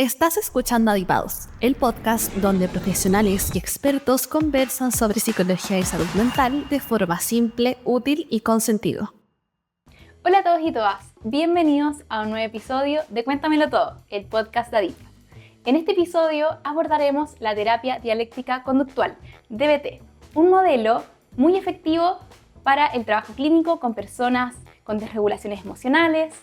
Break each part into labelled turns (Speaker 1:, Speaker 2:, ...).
Speaker 1: Estás escuchando Adipados, el podcast donde profesionales y expertos conversan sobre psicología y salud mental de forma simple, útil y con sentido.
Speaker 2: Hola a todos y todas, bienvenidos a un nuevo episodio de Cuéntamelo Todo, el podcast de Adipa. En este episodio abordaremos la terapia dialéctica conductual, DBT, un modelo muy efectivo para el trabajo clínico con personas con desregulaciones emocionales,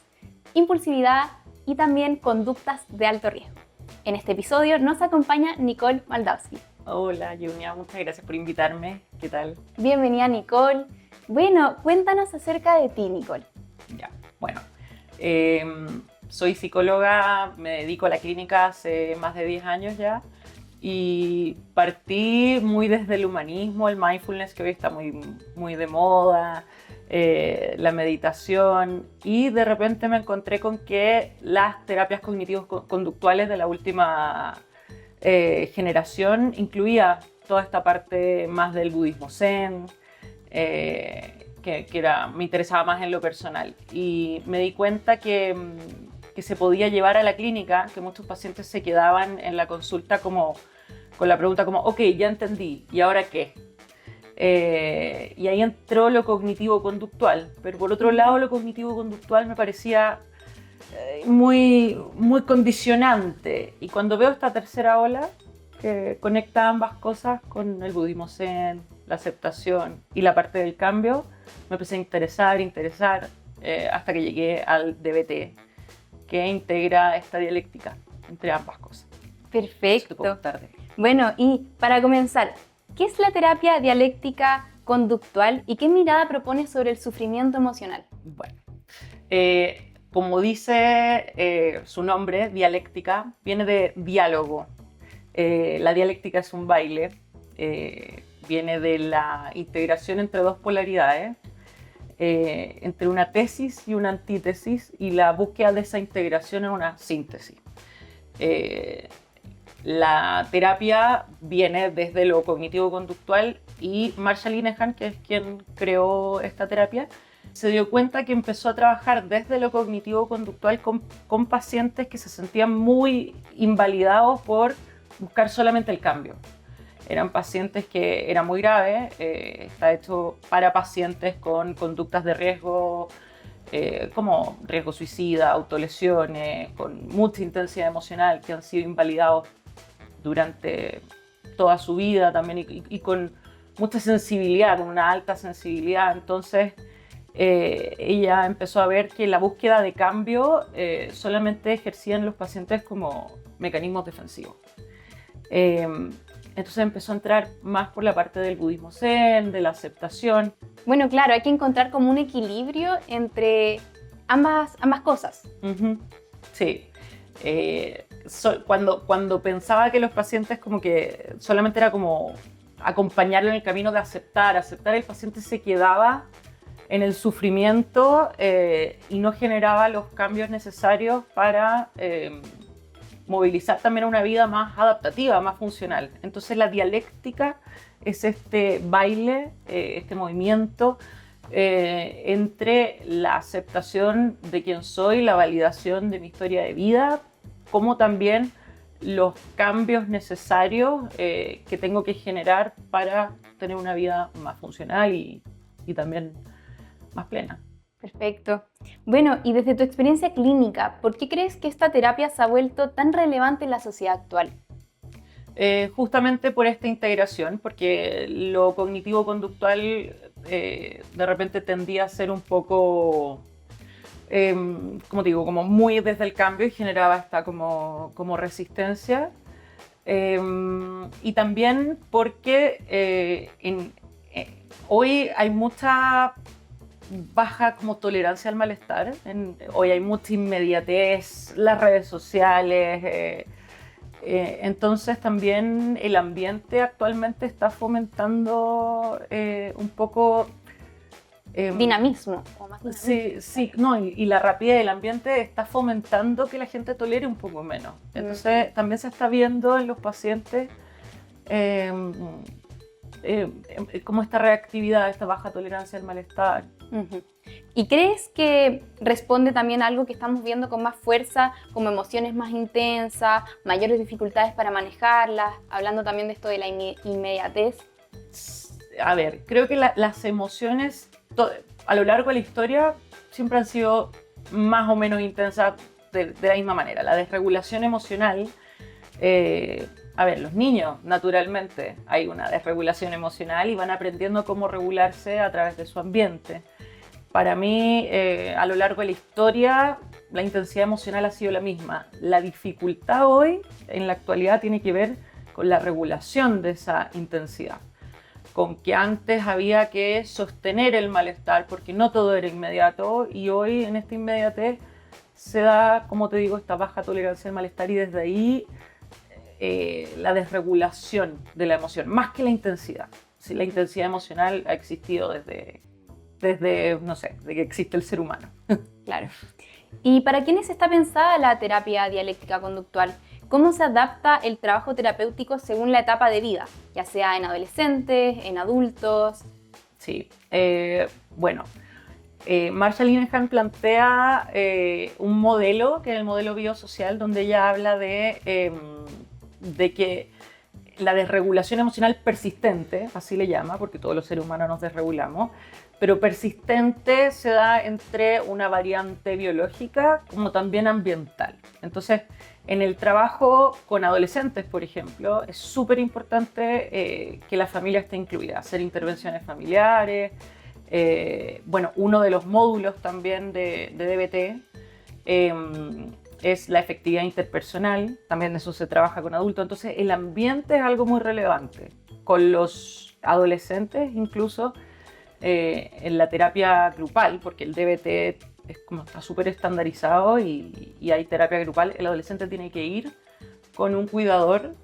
Speaker 2: impulsividad y también conductas de alto riesgo. En este episodio nos acompaña Nicole Maldowski.
Speaker 3: Hola, Junia, muchas gracias por invitarme. ¿Qué tal?
Speaker 2: Bienvenida, Nicole. Bueno, cuéntanos acerca de ti, Nicole.
Speaker 3: Ya, bueno, soy psicóloga, me dedico a la clínica hace más de 10 años ya y partí muy desde el humanismo, el mindfulness que hoy está muy de moda, la meditación, y de repente me encontré con que las terapias cognitivo-conductuales de la última generación incluía toda esta parte más del budismo zen, me interesaba más en lo personal, y me di cuenta que se podía llevar a la clínica, que muchos pacientes se quedaban en la consulta como con la pregunta como, ok, ya entendí, ¿y ahora qué? Y ahí entró lo cognitivo-conductual, pero por otro lado lo cognitivo-conductual me parecía muy condicionante, y cuando veo esta tercera ola que conecta ambas cosas con el budismo zen, la aceptación y la parte del cambio, me empecé a interesar hasta que llegué al DBT, que integra esta dialéctica entre ambas cosas.
Speaker 2: Perfecto. Bueno, y para comenzar, ¿qué es la terapia dialéctica conductual y qué mirada propone sobre el sufrimiento emocional?
Speaker 3: Bueno, como dice su nombre, dialéctica, viene de diálogo. La dialéctica es un baile, viene de la integración entre dos polaridades, entre una tesis y una antítesis, y la búsqueda de esa integración en una síntesis. La terapia viene desde lo cognitivo-conductual, y Marshall Linehan, que es quien creó esta terapia, se dio cuenta que empezó a trabajar desde lo cognitivo-conductual con pacientes que se sentían muy invalidados por buscar solamente el cambio. Eran pacientes que eran muy graves, está hecho para pacientes con conductas de riesgo, como riesgo suicida, autolesiones, con mucha intensidad emocional, que han sido invalidados durante toda su vida también, y con mucha sensibilidad, con una alta sensibilidad. Entonces ella empezó a ver que la búsqueda de cambio solamente ejercían los pacientes como mecanismos defensivos. Entonces empezó a entrar más por la parte del budismo zen, de la aceptación.
Speaker 2: Bueno, claro, hay que encontrar como un equilibrio entre ambas cosas.
Speaker 3: Uh-huh. Sí. Cuando pensaba que los pacientes como que solamente era como acompañarlo en el camino de aceptar, el paciente se quedaba en el sufrimiento y no generaba los cambios necesarios para movilizar también una vida más adaptativa, más funcional. Entonces la dialéctica es este baile, este movimiento entre la aceptación de quién soy, la validación de mi historia de vida, como también los cambios necesarios que tengo que generar para tener una vida más funcional y también más plena.
Speaker 2: Perfecto. Bueno, y desde tu experiencia clínica, ¿por qué crees que esta terapia se ha vuelto tan relevante en la sociedad actual?
Speaker 3: Justamente por esta integración, porque lo cognitivo-conductual de repente tendía a ser un poco, como digo, como muy desde el cambio, y generaba esta como resistencia. Y también porque hoy hay mucha baja como tolerancia al malestar. Hoy hay mucha inmediatez, las redes sociales, entonces también el ambiente actualmente está fomentando un poco
Speaker 2: dinamismo, o más dinamismo.
Speaker 3: Sí, no, y la rapidez del ambiente está fomentando que la gente tolere un poco menos. Entonces también se está viendo en los pacientes como esta reactividad, esta baja tolerancia al malestar.
Speaker 2: Ujú. ¿Y crees que responde también a algo que estamos viendo con más fuerza, como emociones más intensas, mayores dificultades para manejarlas, hablando también de esto de la inmediatez?
Speaker 3: A ver, creo que las emociones a lo largo de la historia siempre han sido más o menos intensas de la misma manera. La desregulación emocional, a ver, los niños naturalmente hay una desregulación emocional y van aprendiendo cómo regularse a través de su ambiente. Para mí, a lo largo de la historia, la intensidad emocional ha sido la misma. La dificultad hoy, en la actualidad, tiene que ver con la regulación de esa intensidad. Con que antes había que sostener el malestar porque no todo era inmediato y hoy en esta inmediatez se da, como te digo, esta baja tolerancia al malestar y desde ahí la desregulación de la emoción, más que la intensidad. Sí, la intensidad emocional ha existido desde, no sé, de que existe el ser humano.
Speaker 2: Claro. ¿Y para quiénes está pensada la terapia dialéctica conductual? ¿Cómo se adapta el trabajo terapéutico según la etapa de vida, ya sea en adolescentes, en adultos?
Speaker 3: Sí, bueno, Marsha Linehan plantea un modelo, que es el modelo biosocial, donde ella habla de que la desregulación emocional persistente, así le llama, porque todos los seres humanos nos desregulamos, pero persistente se da entre una variante biológica como también ambiental. Entonces, en el trabajo con adolescentes, por ejemplo, es súper importante que la familia esté incluida, hacer intervenciones familiares. Bueno, uno de los módulos también de DBT es la efectividad interpersonal, también de eso se trabaja con adultos. Entonces, el ambiente es algo muy relevante. Con los adolescentes, incluso en la terapia grupal, porque el DBT es como está súper estandarizado y hay terapia grupal, el adolescente tiene que ir con un cuidador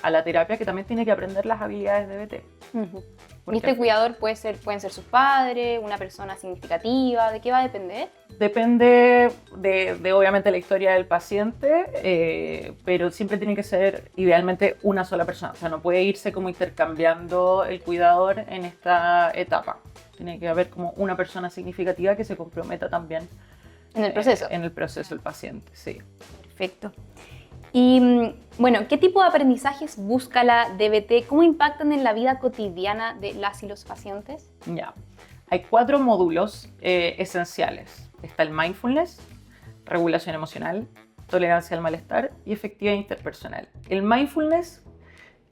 Speaker 3: a la terapia que también tiene que aprender las habilidades de DBT.
Speaker 2: Uh-huh. ¿Y este cuidador pueden ser sus padres, una persona significativa? ¿De qué va a depender?
Speaker 3: Depende de obviamente la historia del paciente, pero siempre tiene que ser idealmente una sola persona. O sea, no puede irse como intercambiando el cuidador en esta etapa. Tiene que haber como una persona significativa que se comprometa también
Speaker 2: en el proceso.
Speaker 3: En el proceso del paciente, sí.
Speaker 2: Perfecto. Y bueno, ¿qué tipo de aprendizajes busca la DBT? ¿Cómo impactan en la vida cotidiana de las y los pacientes?
Speaker 3: Ya, hay 4 módulos esenciales. Está el mindfulness, regulación emocional, tolerancia al malestar y efectividad interpersonal. El mindfulness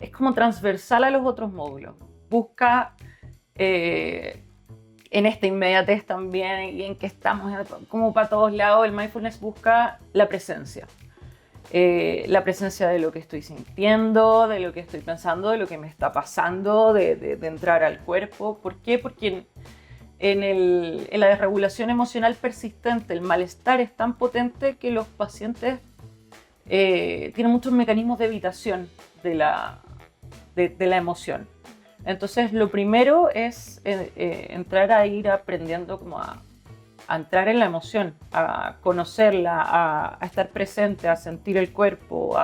Speaker 3: es como transversal a los otros módulos. Busca en esta inmediatez también y en que estamos como para todos lados, el mindfulness busca la presencia. La presencia de lo que estoy sintiendo, de lo que estoy pensando, de lo que me está pasando, de entrar al cuerpo. ¿Por qué? Porque en la desregulación emocional persistente, el malestar es tan potente que los pacientes tienen muchos mecanismos de evitación de la emoción. Entonces, lo primero es entrar a ir aprendiendo como a entrar en la emoción, a conocerla, a estar presente, a sentir el cuerpo.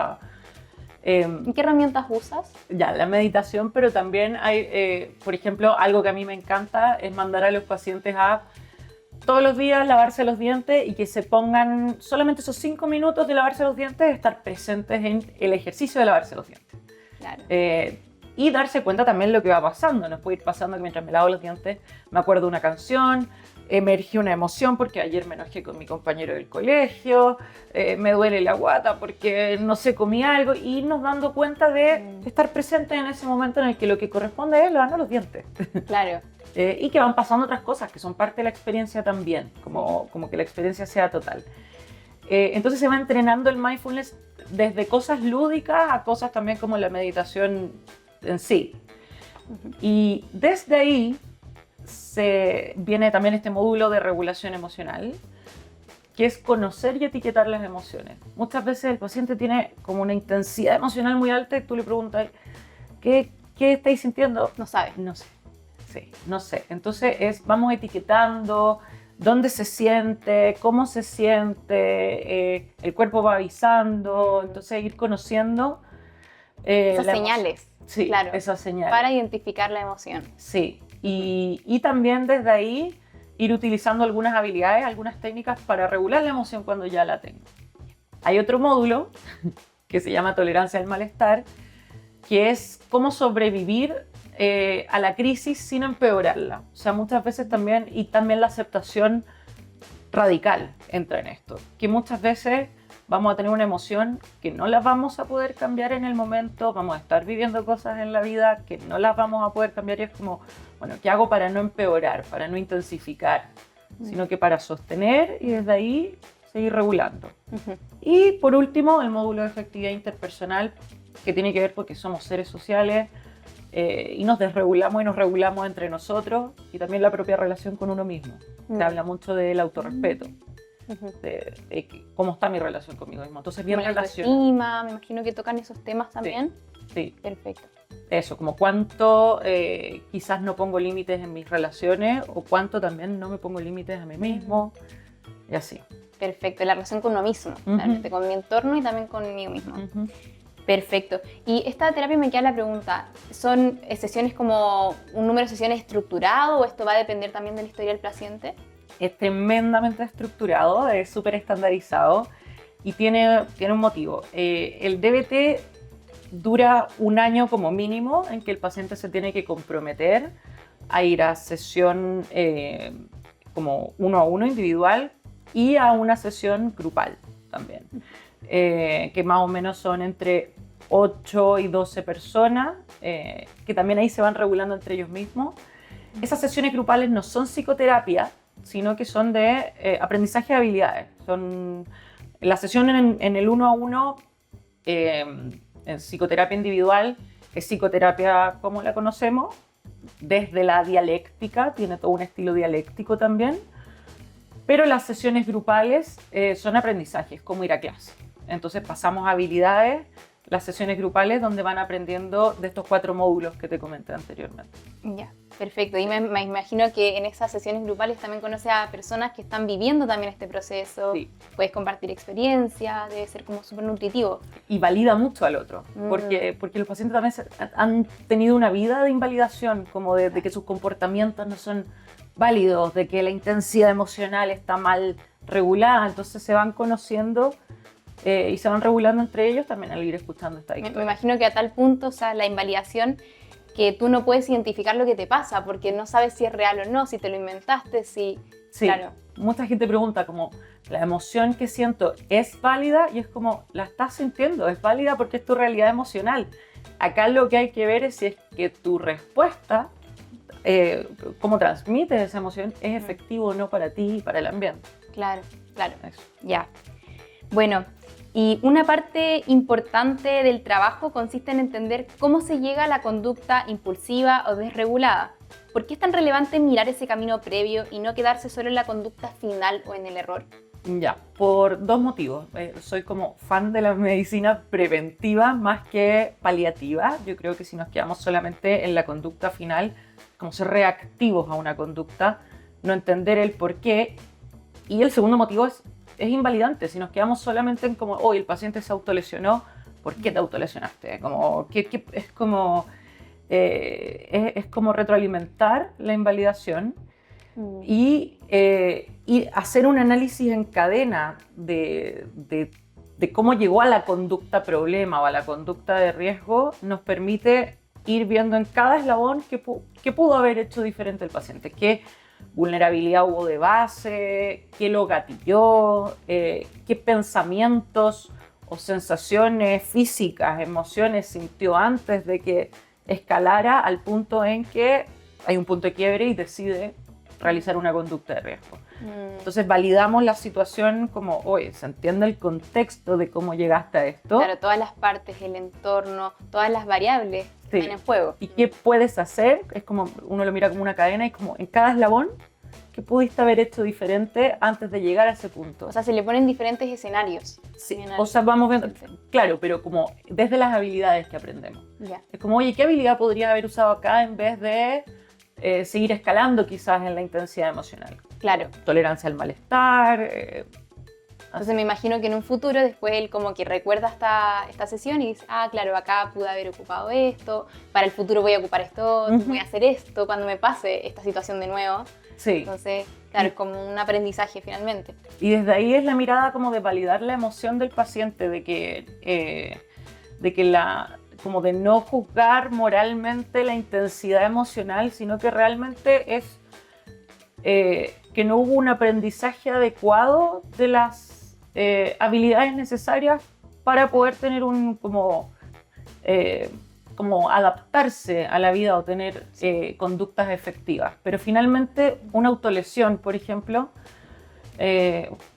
Speaker 2: ¿Y qué herramientas usas?
Speaker 3: Ya, la meditación, pero también hay, por ejemplo, algo que a mí me encanta es mandar a los pacientes a todos los días lavarse los dientes y que se pongan solamente esos 5 minutos de lavarse los dientes, estar presentes en el ejercicio de lavarse los dientes.
Speaker 2: Claro.
Speaker 3: Y darse cuenta también lo que va pasando. Nos puede ir pasando que mientras me lavo los dientes me acuerdo de una canción, emerge una emoción porque ayer me enojé con mi compañero del colegio, me duele la guata porque no sé, comí algo, y irnos dando cuenta de estar presente en ese momento en el que lo que corresponde es lavarnos los dientes.
Speaker 2: Claro.
Speaker 3: Y que van pasando otras cosas que son parte de la experiencia también, como que la experiencia sea total. Entonces se va entrenando el mindfulness desde cosas lúdicas a cosas también como la meditación en sí. Y desde ahí viene también este módulo de regulación emocional, que es conocer y etiquetar las emociones. Muchas veces el paciente tiene como una intensidad emocional muy alta y tú le preguntas, ¿qué estáis sintiendo?
Speaker 2: No sabe.
Speaker 3: No sé. Sí, no sé. Entonces vamos etiquetando dónde se siente, cómo se siente, el cuerpo va avisando, entonces ir conociendo
Speaker 2: esas señales.
Speaker 3: Sí,
Speaker 2: claro,
Speaker 3: esas señales.
Speaker 2: Para identificar la emoción.
Speaker 3: Sí, y también desde ahí ir utilizando algunas habilidades, algunas técnicas para regular la emoción cuando ya la tengo. Hay otro módulo que se llama tolerancia al malestar, que es cómo sobrevivir a la crisis sin empeorarla. O sea, muchas veces también la aceptación radical entra en esto, que muchas veces vamos a tener una emoción que no las vamos a poder cambiar en el momento, vamos a estar viviendo cosas en la vida que no las vamos a poder cambiar, y es como, bueno, ¿qué hago para no empeorar, para no intensificar? Sino que para sostener y desde ahí seguir regulando. Y por último, el módulo de efectividad interpersonal, que tiene que ver porque somos seres sociales y nos desregulamos y nos regulamos entre nosotros, y también la propia relación con uno mismo. Se habla mucho del autorrespeto. De cómo está mi relación conmigo mismo. Entonces, bien relacionado.
Speaker 2: Me imagino que tocan esos temas también.
Speaker 3: Sí.
Speaker 2: Perfecto.
Speaker 3: Eso, como cuánto quizás no pongo límites en mis relaciones, o cuánto también no me pongo límites a mí mismo, y así.
Speaker 2: Perfecto, la relación con uno mismo, realmente, con mi entorno y también conmigo mismo. Perfecto. Y esta terapia, me queda la pregunta, ¿son sesiones como un número de sesiones estructurado, o esto va a depender también de la historia del paciente?
Speaker 3: Es tremendamente estructurado, es súper estandarizado y tiene un motivo. El DBT dura 1 año como mínimo, en que el paciente se tiene que comprometer a ir a sesión como 1 a 1 individual y a una sesión grupal también, que más o menos son entre 8 y 12 personas, que también ahí se van regulando entre ellos mismos. Esas sesiones grupales no son psicoterapia, sino que son de aprendizaje de habilidades. Son la sesión en el 1 a 1, en psicoterapia individual, es psicoterapia como la conocemos, desde la dialéctica, tiene todo un estilo dialéctico también, pero las sesiones grupales son aprendizajes, como ir a clase. Entonces pasamos habilidades, las sesiones grupales, donde van aprendiendo de estos 4 módulos que te comenté anteriormente.
Speaker 2: Ya, perfecto. Y me imagino que en esas sesiones grupales también conoces a personas que están viviendo también este proceso.
Speaker 3: Sí.
Speaker 2: Puedes compartir experiencia, debe ser como súper nutritivo.
Speaker 3: Y valida mucho al otro, porque los pacientes también han tenido una vida de invalidación, como de que sus comportamientos no son válidos, de que la intensidad emocional está mal regulada, entonces se van conociendo y se van regulando entre ellos también al ir escuchando esta historia.
Speaker 2: Me imagino que a tal punto, o sea, la invalidación, que tú no puedes identificar lo que te pasa, porque no sabes si es real o no, si te lo inventaste, si...
Speaker 3: Sí,
Speaker 2: claro.
Speaker 3: Mucha gente pregunta como, ¿la emoción que siento es válida? Y es como, la estás sintiendo, es válida porque es tu realidad emocional. Acá lo que hay que ver es si es que tu respuesta, cómo transmites esa emoción, es efectivo o no para ti y para el ambiente.
Speaker 2: Claro.
Speaker 3: Eso.
Speaker 2: Ya. Bueno, y una parte importante del trabajo consiste en entender cómo se llega a la conducta impulsiva o desregulada. ¿Por qué es tan relevante mirar ese camino previo y no quedarse solo en la conducta final o en el error?
Speaker 3: Ya, por 2 motivos. Soy como fan de la medicina preventiva más que paliativa. Yo creo que si nos quedamos solamente en la conducta final, como ser reactivos a una conducta, no entender el por qué. Y el segundo motivo es invalidante. Si nos quedamos solamente en como, el paciente se autolesionó, ¿por qué te autolesionaste? Como, es como retroalimentar la invalidación y hacer un análisis en cadena de cómo llegó a la conducta problema o a la conducta de riesgo, nos permite ir viendo en cada eslabón qué pudo haber hecho diferente el paciente, qué vulnerabilidad hubo de base, qué lo gatilló, qué pensamientos o sensaciones físicas, emociones sintió antes de que escalara al punto en que hay un punto de quiebre y decide realizar una conducta de riesgo. Entonces validamos la situación como, se entiende el contexto de cómo llegaste a esto.
Speaker 2: Claro, todas las partes, el entorno, todas las variables que están en juego.
Speaker 3: ¿Y qué puedes hacer? Es como, uno lo mira como una cadena y como en cada eslabón, ¿qué pudiste haber hecho diferente antes de llegar a ese punto?
Speaker 2: O sea, se le ponen diferentes escenarios.
Speaker 3: Sí, o sea, vamos viendo, claro, pero como desde las habilidades que aprendemos.
Speaker 2: Ya.
Speaker 3: Es como, ¿qué habilidad podría haber usado acá en vez de seguir escalando quizás en la intensidad emocional?
Speaker 2: Claro.
Speaker 3: Tolerancia al malestar.
Speaker 2: Entonces me imagino que en un futuro después él como que recuerda esta sesión y dice, claro, acá pude haber ocupado esto, para el futuro voy a ocupar esto, voy a hacer esto cuando me pase esta situación de nuevo.
Speaker 3: Sí.
Speaker 2: Entonces, claro, es como un aprendizaje finalmente.
Speaker 3: Y desde ahí es la mirada como de validar la emoción del paciente, de que como de no juzgar moralmente la intensidad emocional, sino que realmente es que no hubo un aprendizaje adecuado de las habilidades necesarias para poder tener como adaptarse a la vida o tener conductas efectivas. Pero finalmente una autolesión, por ejemplo,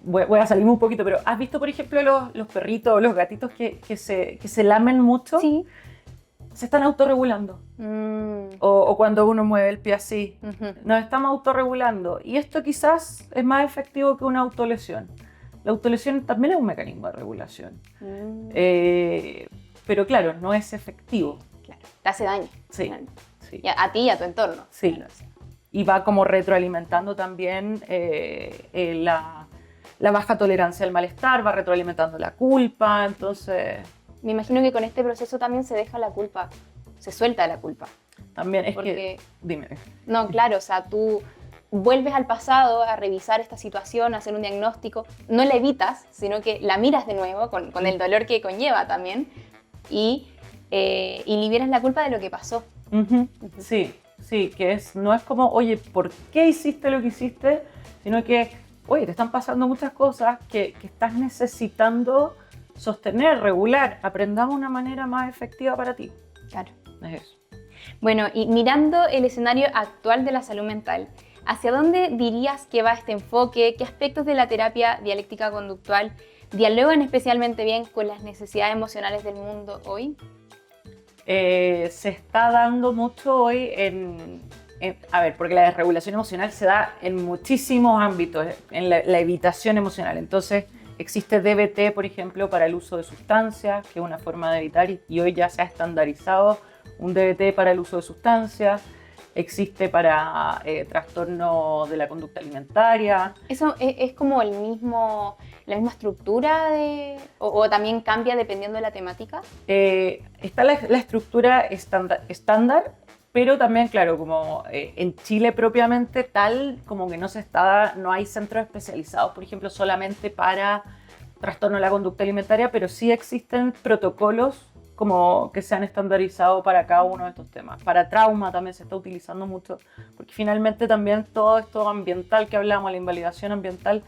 Speaker 3: voy a salirme un poquito, pero ¿has visto, por ejemplo, los perritos o los gatitos que se lamen mucho?
Speaker 2: Sí.
Speaker 3: Se están autorregulando. O cuando uno mueve el pie así. Nos estamos autorregulando. Y esto quizás es más efectivo que una autolesión. La autolesión también es un mecanismo de regulación. Pero claro, no es efectivo.
Speaker 2: Claro, te hace daño.
Speaker 3: Sí. Sí.
Speaker 2: Y a ti y a tu entorno.
Speaker 3: Sí.
Speaker 2: Claro, sí.
Speaker 3: Y va como retroalimentando también la baja tolerancia al malestar, va retroalimentando la culpa, entonces...
Speaker 2: Me imagino que con este proceso también se deja la culpa, se suelta la culpa.
Speaker 3: También es
Speaker 2: Porque,
Speaker 3: que... Dime.
Speaker 2: No, claro, o sea, tú vuelves al pasado a revisar esta situación, a hacer un diagnóstico, no la evitas, sino que la miras de nuevo con el dolor que conlleva también y liberas la culpa de lo que pasó.
Speaker 3: Sí, que no es como, oye, ¿por qué hiciste lo que hiciste? Sino que, oye, te están pasando muchas cosas que estás necesitando sostener, regular. Aprendamos una manera más efectiva para ti.
Speaker 2: Claro.
Speaker 3: Es eso.
Speaker 2: Bueno, y mirando el escenario actual de la salud mental, ¿hacia dónde dirías que va este enfoque? ¿Qué aspectos de la terapia dialéctica conductual dialogan especialmente bien con las necesidades emocionales del mundo hoy?
Speaker 3: Se está dando mucho hoy a ver, porque la desregulación emocional se da en muchísimos ámbitos, en la evitación emocional. Entonces, existe DBT, por ejemplo, para el uso de sustancias, que es una forma de evitar, y hoy ya se ha estandarizado un DBT para el uso de sustancias. Existe para trastorno de la conducta alimentaria.
Speaker 2: ¿Eso es como la misma estructura o también cambia dependiendo de la temática?
Speaker 3: Está la estructura estándar, pero también, claro, como en Chile propiamente tal, como que no hay centros especializados, por ejemplo, solamente para trastorno de la conducta alimentaria, pero sí existen protocolos como que se han estandarizado para cada uno de estos temas. Para trauma también se está utilizando mucho, porque finalmente también todo esto ambiental que hablamos, la invalidación ambiental,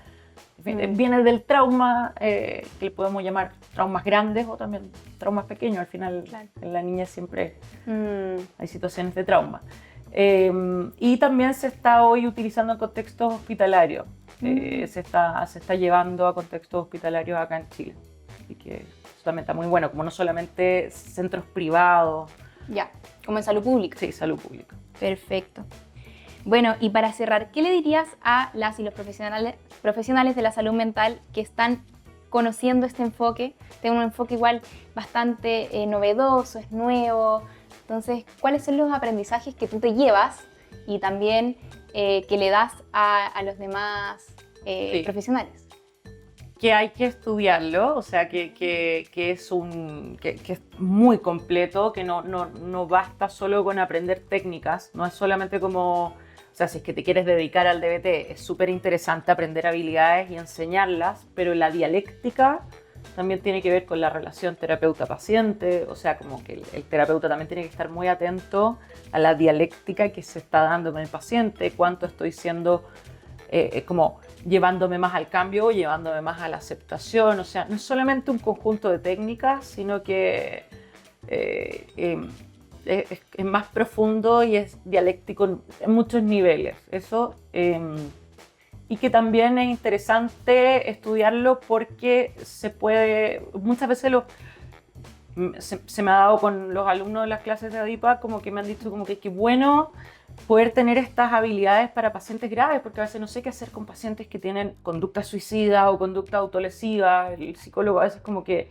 Speaker 3: viene del trauma, que le podemos llamar traumas grandes o también traumas pequeños. Al final, claro, en la niña siempre hay situaciones de trauma. Y también se está hoy utilizando en contextos hospitalarios. Se está llevando a contextos hospitalarios acá en Chile. Así que eso también está muy bueno, como no solamente centros privados.
Speaker 2: Ya, como en salud pública.
Speaker 3: Sí, salud pública.
Speaker 2: Perfecto. Bueno, y para cerrar, ¿qué le dirías a las y los profesionales de la salud mental que están conociendo este enfoque? Tiene un enfoque igual bastante novedoso, es nuevo. Entonces, ¿cuáles son los aprendizajes que tú te llevas y también que le das a los demás profesionales?
Speaker 3: Que hay que estudiarlo, o sea, que es muy completo, que no basta solo con aprender técnicas, no es solamente como, o sea, si es que te quieres dedicar al DBT, es súper interesante aprender habilidades y enseñarlas, pero la dialéctica también tiene que ver con la relación terapeuta-paciente, o sea, como que el terapeuta también tiene que estar muy atento a la dialéctica que se está dando con el paciente, cuánto estoy siendo como llevándome más al cambio o llevándome más a la aceptación. O sea, no es solamente un conjunto de técnicas, sino que es más profundo y es dialéctico en muchos niveles. Eso, y que también es interesante estudiarlo porque muchas veces se me ha dado con los alumnos de las clases de ADIPA como que me han dicho como que qué bueno poder tener estas habilidades para pacientes graves, porque a veces no sé qué hacer con pacientes que tienen conducta suicida o conducta autolesiva. El psicólogo a veces como que...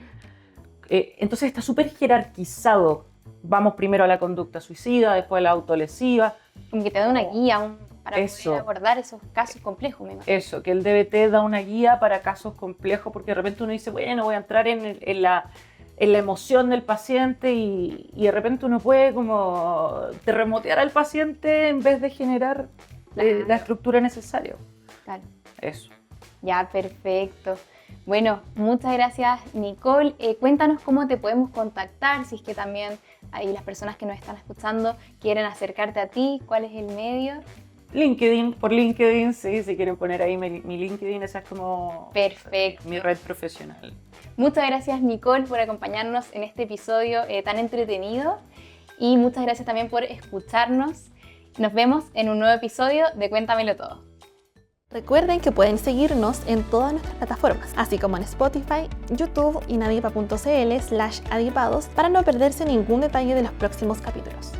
Speaker 3: entonces está súper jerarquizado. Vamos primero a la conducta suicida, después a la autolesiva.
Speaker 2: Como que te da una guía para poder abordar esos casos complejos. Me imagino.
Speaker 3: Eso, que el DBT da una guía para casos complejos, porque de repente uno dice, bueno, voy a entrar en la emoción del paciente y de repente uno puede como terremotear al paciente en vez de generar la estructura necesaria.
Speaker 2: Claro.
Speaker 3: Eso.
Speaker 2: Ya, perfecto. Bueno, muchas gracias, Nicole. Cuéntanos cómo te podemos contactar, si es que también ahí las personas que nos están escuchando quieren acercarte a ti, ¿cuál es el medio?
Speaker 3: LinkedIn, por LinkedIn, sí, si quieren poner ahí mi LinkedIn, esa es como
Speaker 2: Perfecto.
Speaker 3: mi red profesional.
Speaker 2: Muchas gracias, Nicole, por acompañarnos en este episodio tan entretenido y muchas gracias también por escucharnos. Nos vemos en un nuevo episodio de Cuéntamelo Todo.
Speaker 1: Recuerden que pueden seguirnos en todas nuestras plataformas, así como en Spotify, YouTube y nadipa.cl/adipados para no perderse ningún detalle de los próximos capítulos.